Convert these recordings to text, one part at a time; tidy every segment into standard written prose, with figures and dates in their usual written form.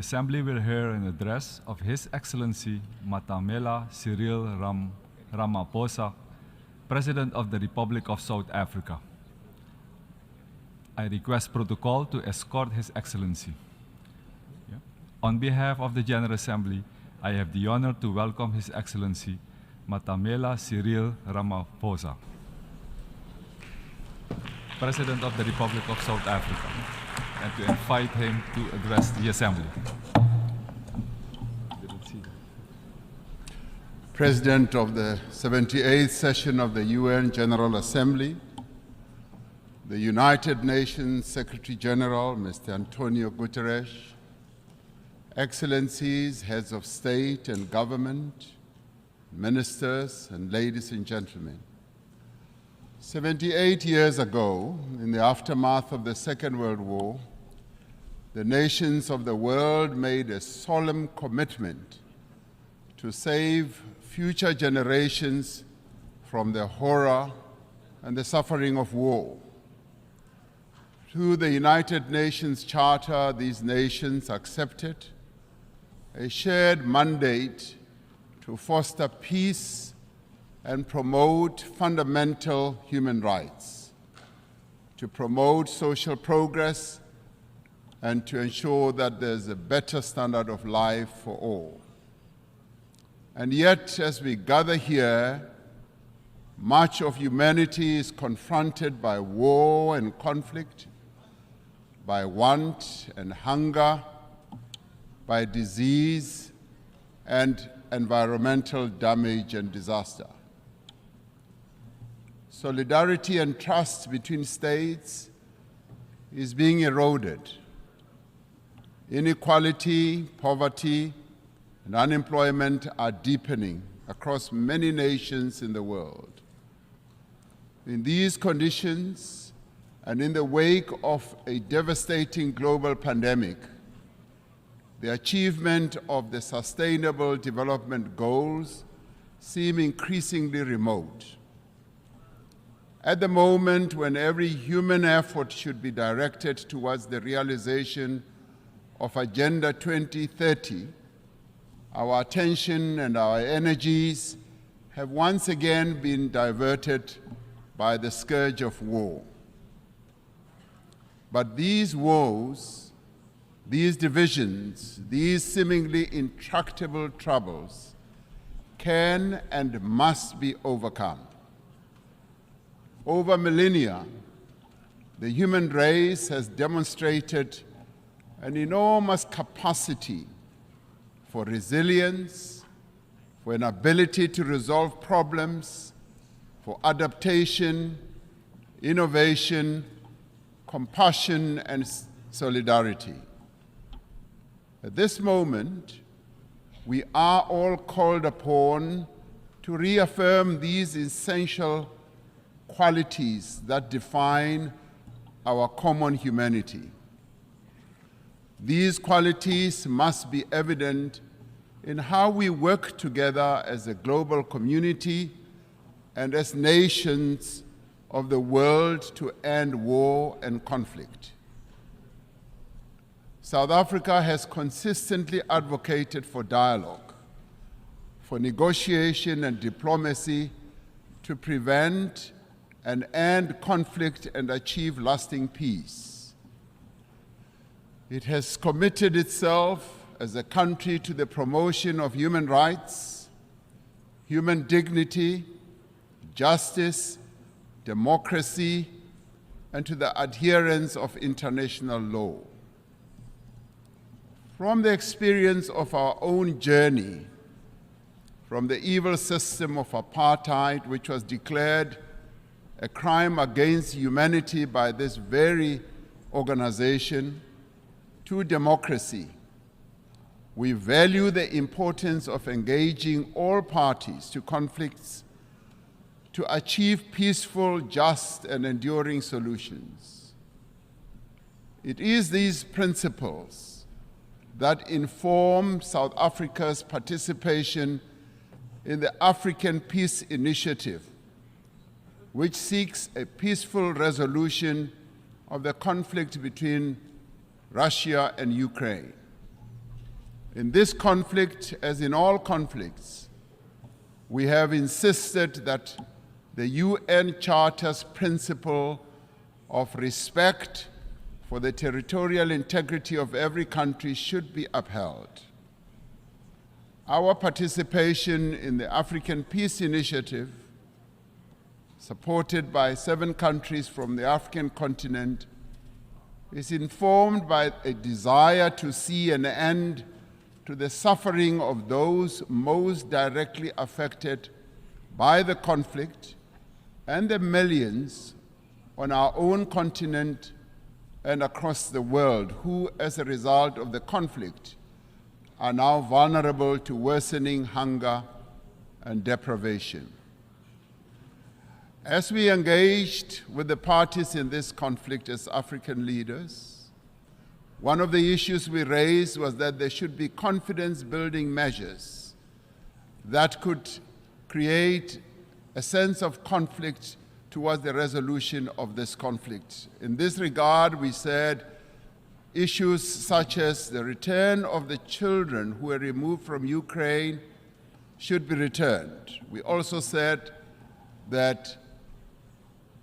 Assembly will hear an address of His Excellency Matamela Cyril Ramaphosa, President of the Republic of South Africa. I request protocol to escort His Excellency. On behalf of the General Assembly, I have the honor to welcome His Excellency Matamela Cyril Ramaphosa, President of the Republic of South Africa, and to invite him to address the Assembly. President of the 78th session of the UN General Assembly, the United Nations Secretary General, Mr. Antonio Guterres, Excellencies, heads of state and government, ministers, and ladies and gentlemen. 78 years ago, in the aftermath of the Second World War, the nations of the world made a solemn commitment to save future generations from the horror and the suffering of war. Through the United Nations Charter, these nations accepted a shared mandate to foster peace and promote fundamental human rights, to promote social progress, and to ensure that there's a better standard of life for all. And yet, as we gather here, much of humanity is confronted by war and conflict, by want and hunger, by disease and environmental damage and disaster. Solidarity and trust between states is being eroded. Inequality, poverty, and unemployment are deepening across many nations in the world. In these conditions, and in the wake of a devastating global pandemic, the achievement of the Sustainable Development Goals seem increasingly remote. At the moment when every human effort should be directed towards the realization of Agenda 2030, our attention and our energies have once again been diverted by the scourge of war. But these woes, these divisions, these seemingly intractable troubles can and must be overcome. Over millennia, the human race has demonstrated an enormous capacity for resilience, for an ability to resolve problems, for adaptation, innovation, compassion, and solidarity. At this moment, we are all called upon to reaffirm these essential qualities that define our common humanity. These qualities must be evident in how we work together as a global community and as nations of the world to end war and conflict. South Africa has consistently advocated for dialogue, for negotiation and diplomacy to prevent and end conflict and achieve lasting peace. It has committed itself as a country to the promotion of human rights, human dignity, justice, democracy, and to the adherence of international law. From the experience of our own journey, from the evil system of apartheid, which was declared a crime against humanity by this very organization, to democracy, we value the importance of engaging all parties to conflicts to achieve peaceful, just, and enduring solutions. It is these principles that inform South Africa's participation in the African Peace Initiative, which seeks a peaceful resolution of the conflict between Russia and Ukraine. In this conflict, as in all conflicts, we have insisted that the UN Charter's principle of respect for the territorial integrity of every country should be upheld. Our participation in the African Peace Initiative, supported by 7 countries from the African continent, is informed by a desire to see an end to the suffering of those most directly affected by the conflict and the millions on our own continent and across the world who, as a result of the conflict, are now vulnerable to worsening hunger and deprivation. As we engaged with the parties in this conflict as African leaders, one of the issues we raised was that there should be confidence-building measures that could create a sense of conflict towards the resolution of this conflict. In this regard, we said issues such as the return of the children who were removed from Ukraine should be returned. We also said that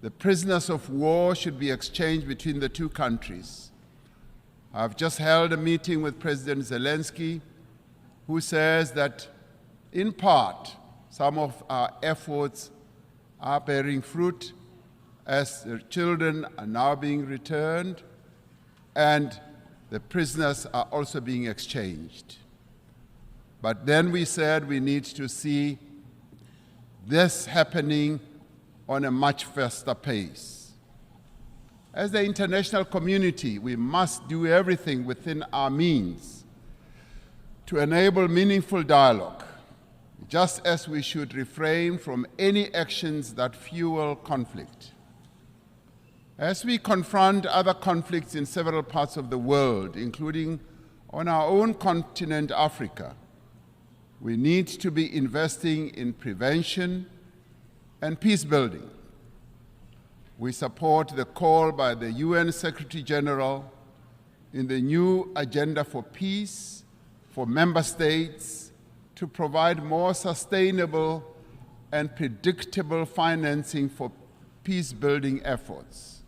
the prisoners of war should be exchanged between the 2 countries. I've just held a meeting with President Zelensky, who says that, in part, some of our efforts are bearing fruit as the children are now being returned and the prisoners are also being exchanged. But then we said we need to see this happening on a much faster pace. As the international community, we must do everything within our means to enable meaningful dialogue, just as we should refrain from any actions that fuel conflict. As we confront other conflicts in several parts of the world, including on our own continent, Africa, we need to be investing in prevention and peace building. We support the call by the UN Secretary General in the new Agenda for Peace for member states to provide more sustainable and predictable financing for peace-building efforts.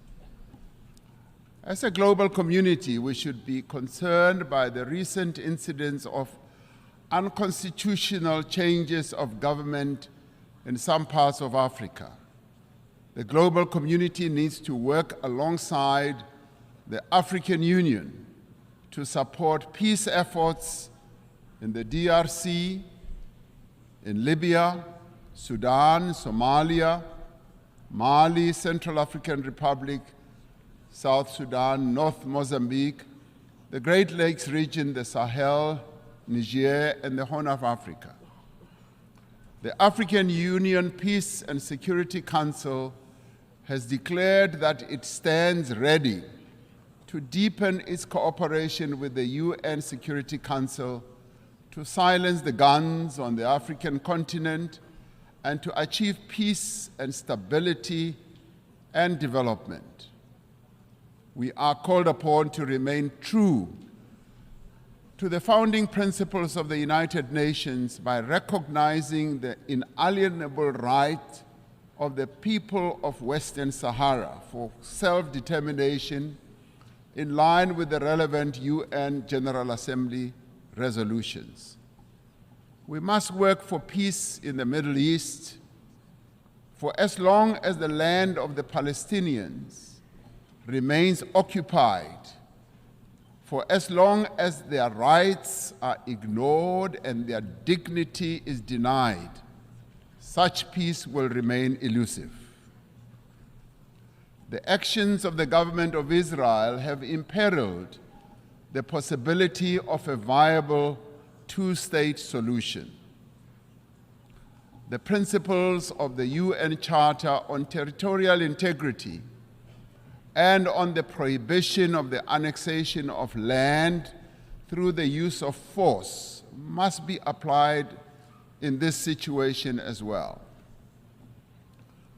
As a global community, we should be concerned by the recent incidents of unconstitutional changes of government in some parts of Africa. The global community needs to work alongside the African Union to support peace efforts in the DRC, in Libya, Sudan, Somalia, Mali, Central African Republic, South Sudan, North Mozambique, the Great Lakes region, the Sahel, Niger, and the Horn of Africa. The African Union Peace and Security Council has declared that it stands ready to deepen its cooperation with the UN Security Council to silence the guns on the African continent and to achieve peace and stability and development. We are called upon to remain true to the founding principles of the United Nations by recognizing the inalienable right of the people of Western Sahara for self-determination in line with the relevant UN General Assembly resolutions. We must work for peace in the Middle East for as long as the land of the Palestinians remains occupied, for as long as their rights are ignored and their dignity is denied, such peace will remain elusive. The actions of the government of Israel have imperiled the possibility of a viable 2-state solution. The principles of the UN Charter on Territorial Integrity and on the prohibition of the annexation of land through the use of force must be applied in this situation as well.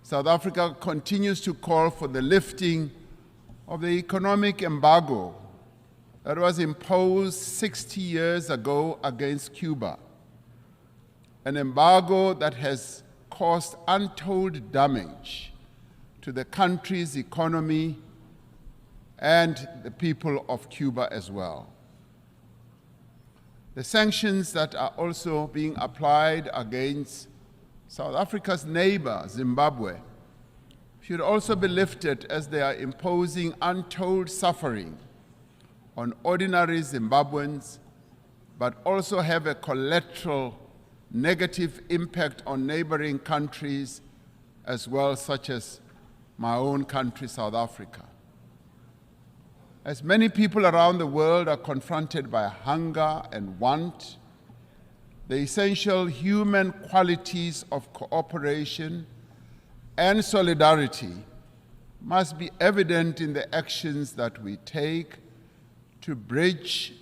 South Africa continues to call for the lifting of the economic embargo that was imposed 60 years ago against Cuba, an embargo that has caused untold damage to the country's economy and the people of Cuba as well. The sanctions that are also being applied against South Africa's neighbor, Zimbabwe, should also be lifted, as they are imposing untold suffering on ordinary Zimbabweans, but also have a collateral negative impact on neighboring countries as well, such as my own country, South Africa. As many people around the world are confronted by hunger and want, the essential human qualities of cooperation and solidarity must be evident in the actions that we take to bridge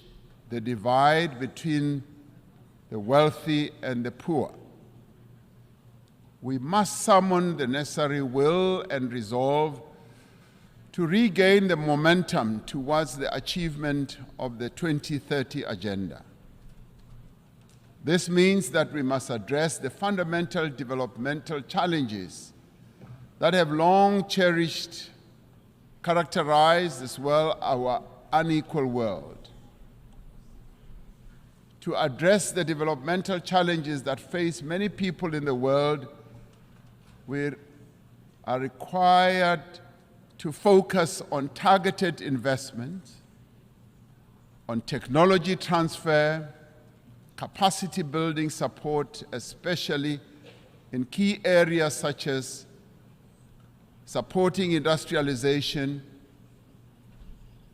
the divide between the wealthy and the poor. We must summon the necessary will and resolve to regain the momentum towards the achievement of the 2030 agenda. This means that we must address the fundamental developmental challenges that have long characterized as well our unequal world. To address the developmental challenges that face many people in the world, we are required to focus on targeted investment, on technology transfer, capacity building support, especially in key areas such as supporting industrialization,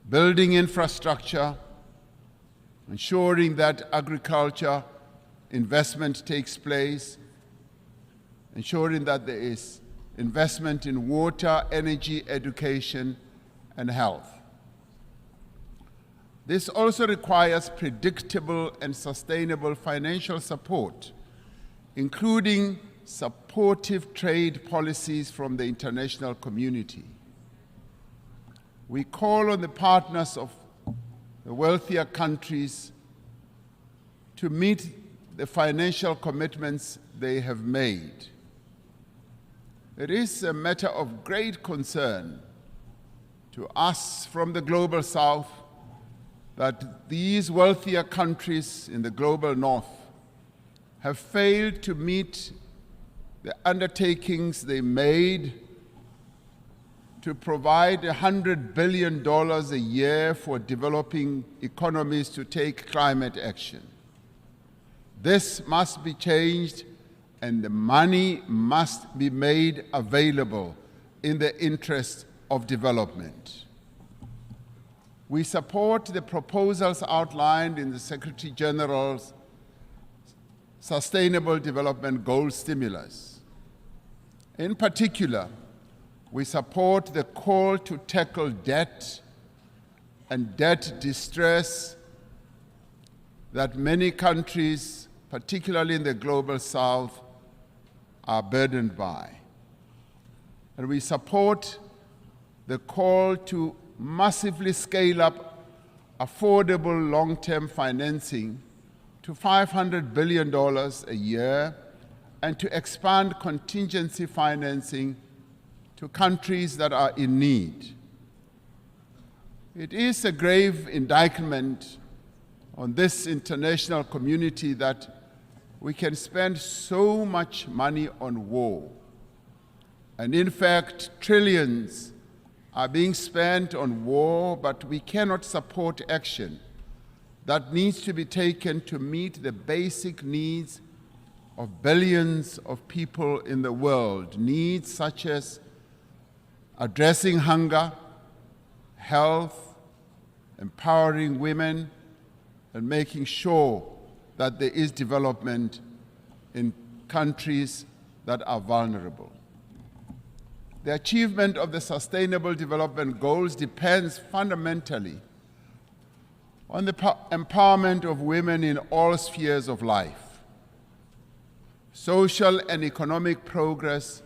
building infrastructure, ensuring that agriculture investment takes place, ensuring that there is investment in water, energy, education, and health. This also requires predictable and sustainable financial support, including supportive trade policies from the international community. We call on the partners of the wealthier countries to meet the financial commitments they have made. It is a matter of great concern to us from the Global South that these wealthier countries in the Global North have failed to meet the undertakings they made to provide $100 billion a year for developing economies to take climate action. This must be changed, and the money must be made available in the interest of development. We support the proposals outlined in the Secretary General's Sustainable Development Goals stimulus. In particular, we support the call to tackle debt and debt distress that many countries, particularly in the Global South, are burdened by. And we support the call to massively scale up affordable long-term financing to $500 billion a year and to expand contingency financing to countries that are in need. It is a grave indictment on this international community that we can spend so much money on war. And in fact, trillions are being spent on war, but we cannot support action that needs to be taken to meet the basic needs of billions of people in the world, needs such as addressing hunger, health, empowering women, and making sure that there is development in countries that are vulnerable. The achievement of the Sustainable Development Goals depends fundamentally on the empowerment of women in all spheres of life. Social and economic progress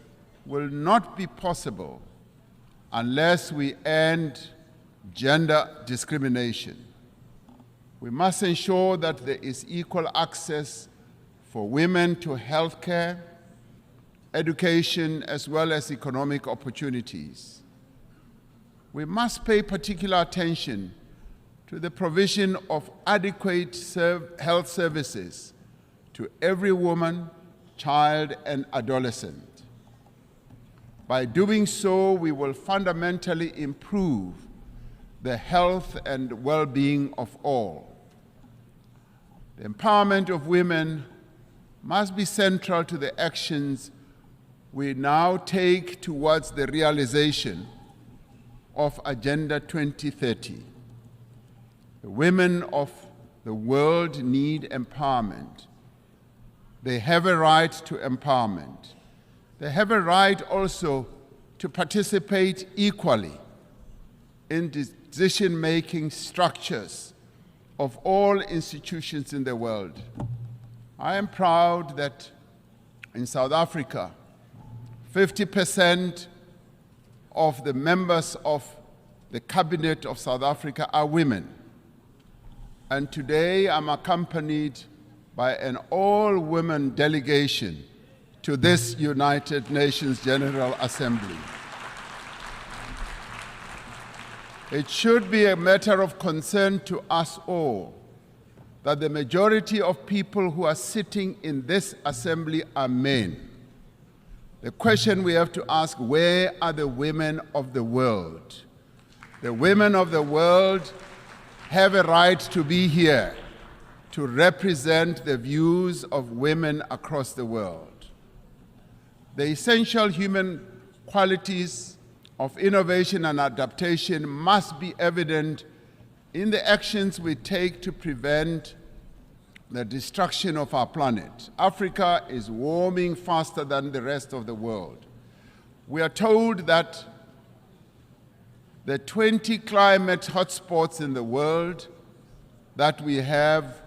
will not be possible unless we end gender discrimination. We must ensure that there is equal access for women to health care, education, as well as economic opportunities. We must pay particular attention to the provision of adequate health services to every woman, child, and adolescent. By doing so, we will fundamentally improve the health and well-being of all. The empowerment of women must be central to the actions we now take towards the realization of Agenda 2030. The women of the world need empowerment. They have a right to empowerment. They have a right also to participate equally in decision-making structures of all institutions in the world. I am proud that in South Africa, 50% of the members of the Cabinet of South Africa are women. And today I'm accompanied by an all-women delegation to this United Nations General Assembly. It should be a matter of concern to us all that the majority of people who are sitting in this assembly are men. The question we have to ask, where are the women of the world? The women of the world have a right to be here to represent the views of women across the world. The essential human qualities of innovation and adaptation must be evident in the actions we take to prevent the destruction of our planet. Africa is warming faster than the rest of the world. We are told that the 20 climate hotspots in the world that we have,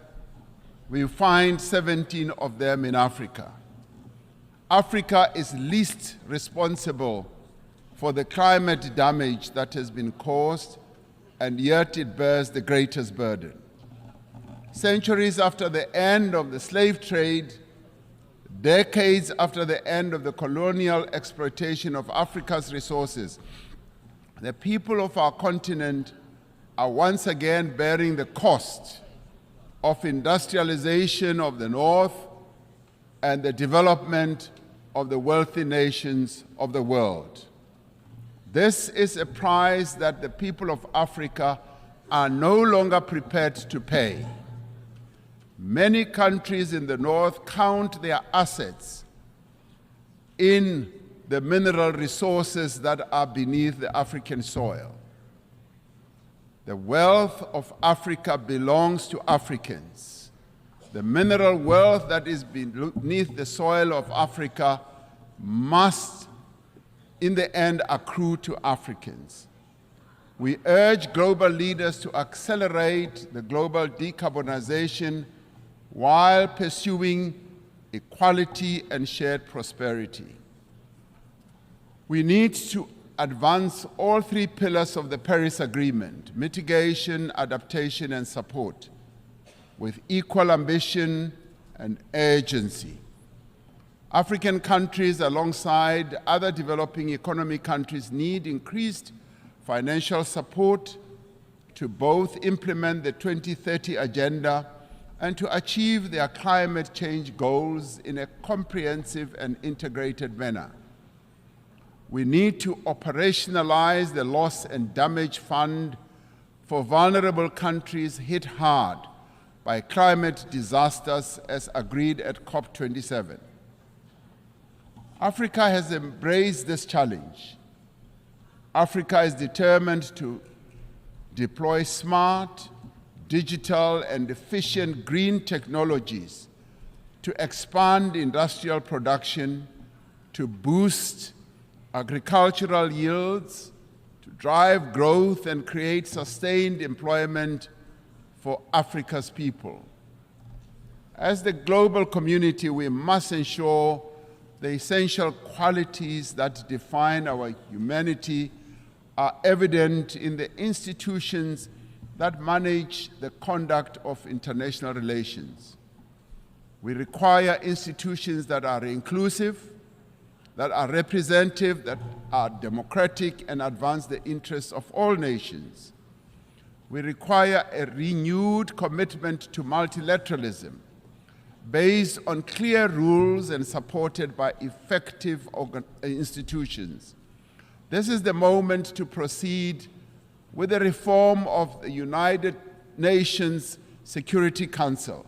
we find 17 of them in Africa. Africa is least responsible for the climate damage that has been caused, and yet it bears the greatest burden. Centuries after the end of the slave trade, decades after the end of the colonial exploitation of Africa's resources, the people of our continent are once again bearing the cost of industrialization of the North and the development of the wealthy nations of the world. This is a price that the people of Africa are no longer prepared to pay. Many countries in the North count their assets in the mineral resources that are beneath the African soil. The wealth of Africa belongs to Africans. The mineral wealth that is beneath the soil of Africa must, in the end, accrue to Africans. We urge global leaders to accelerate the global decarbonization while pursuing equality and shared prosperity. We need to advance all three pillars of the Paris Agreement: mitigation, adaptation, and support, with equal ambition and urgency. African countries, alongside other developing economy countries, need increased financial support to both implement the 2030 Agenda and to achieve their climate change goals in a comprehensive and integrated manner. We need to operationalize the Loss and Damage Fund for vulnerable countries hit hard by climate disasters as agreed at COP27. Africa has embraced this challenge. Africa is determined to deploy smart, digital, and efficient green technologies to expand industrial production, to boost agricultural yields, to drive growth and create sustained employment for Africa's people. As the global community, we must ensure the essential qualities that define our humanity are evident in the institutions that manage the conduct of international relations. We require institutions that are inclusive, that are representative, that are democratic and advance the interests of all nations. We require a renewed commitment to multilateralism based on clear rules and supported by effective institutions. This is the moment to proceed with the reform of the United Nations Security Council,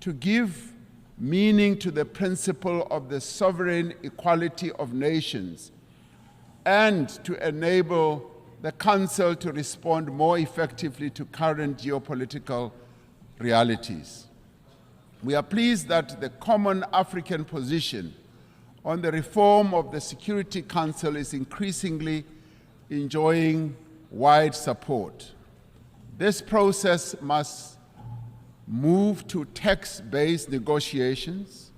to give meaning to the principle of the sovereign equality of nations, and to enable the Council to respond more effectively to current geopolitical realities. We are pleased that the common African position on the reform of the Security Council is increasingly enjoying wide support. This process must move to text-based negotiations,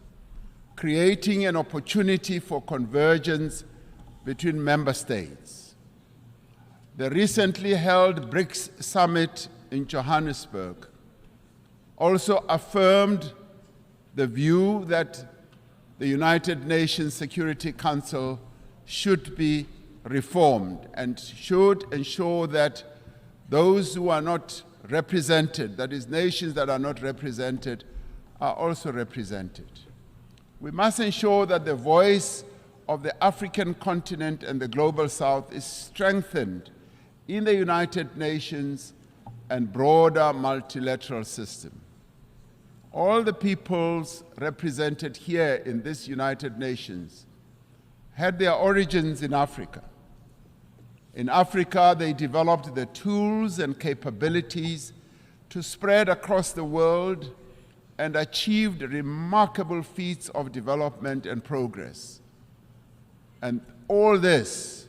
creating an opportunity for convergence between member states. The recently held BRICS summit in Johannesburg also affirmed the view that the United Nations Security Council should be reformed and should ensure that those who are not represented, that is, nations that are not represented, are also represented. We must ensure that the voice of the African continent and the Global South is strengthened in the United Nations and broader multilateral system. All the peoples represented here in this United Nations had their origins in Africa. In Africa, they developed the tools and capabilities to spread across the world and achieved remarkable feats of development and progress. And all this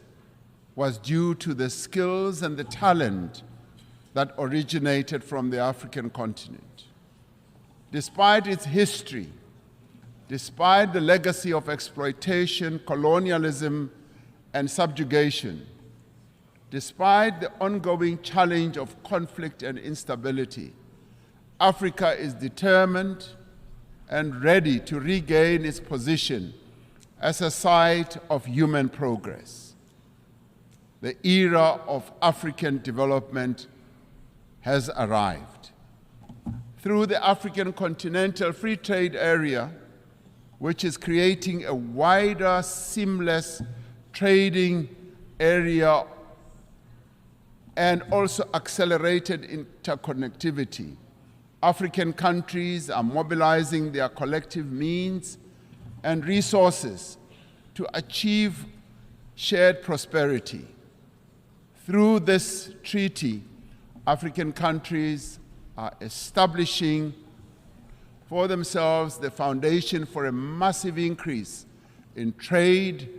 was due to the skills and the talent that originated from the African continent. Despite its history, despite the legacy of exploitation, colonialism, and subjugation, despite the ongoing challenge of conflict and instability, Africa is determined and ready to regain its position as a site of human progress. The era of African development has arrived. Through the African Continental Free Trade Area, which is creating a wider, seamless trading area and also accelerated interconnectivity, African countries are mobilizing their collective means and resources to achieve shared prosperity. Through this treaty, African countries are establishing for themselves the foundation for a massive increase in trade,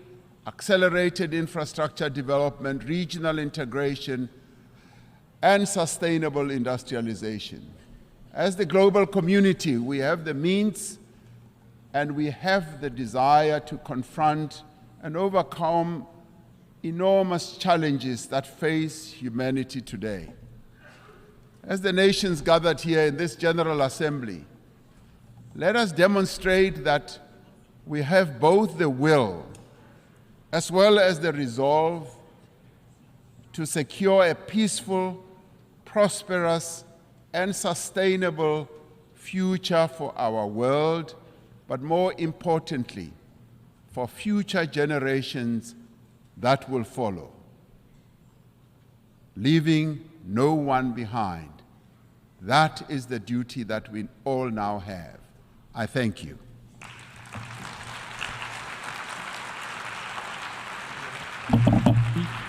accelerated infrastructure development, regional integration, and sustainable industrialization. As the global community, we have the means and we have the desire to confront and overcome enormous challenges that face humanity today. As the nations gathered here in this General Assembly, let us demonstrate that we have both the will as well as the resolve to secure a peaceful, prosperous, and sustainable future for our world, but more importantly, for future generations that will follow, leaving no one behind. That is the duty that we all now have. I thank you.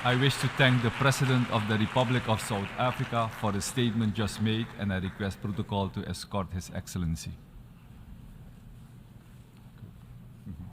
I wish to thank the President of the Republic of South Africa for the statement just made, and I request protocol to escort His Excellency.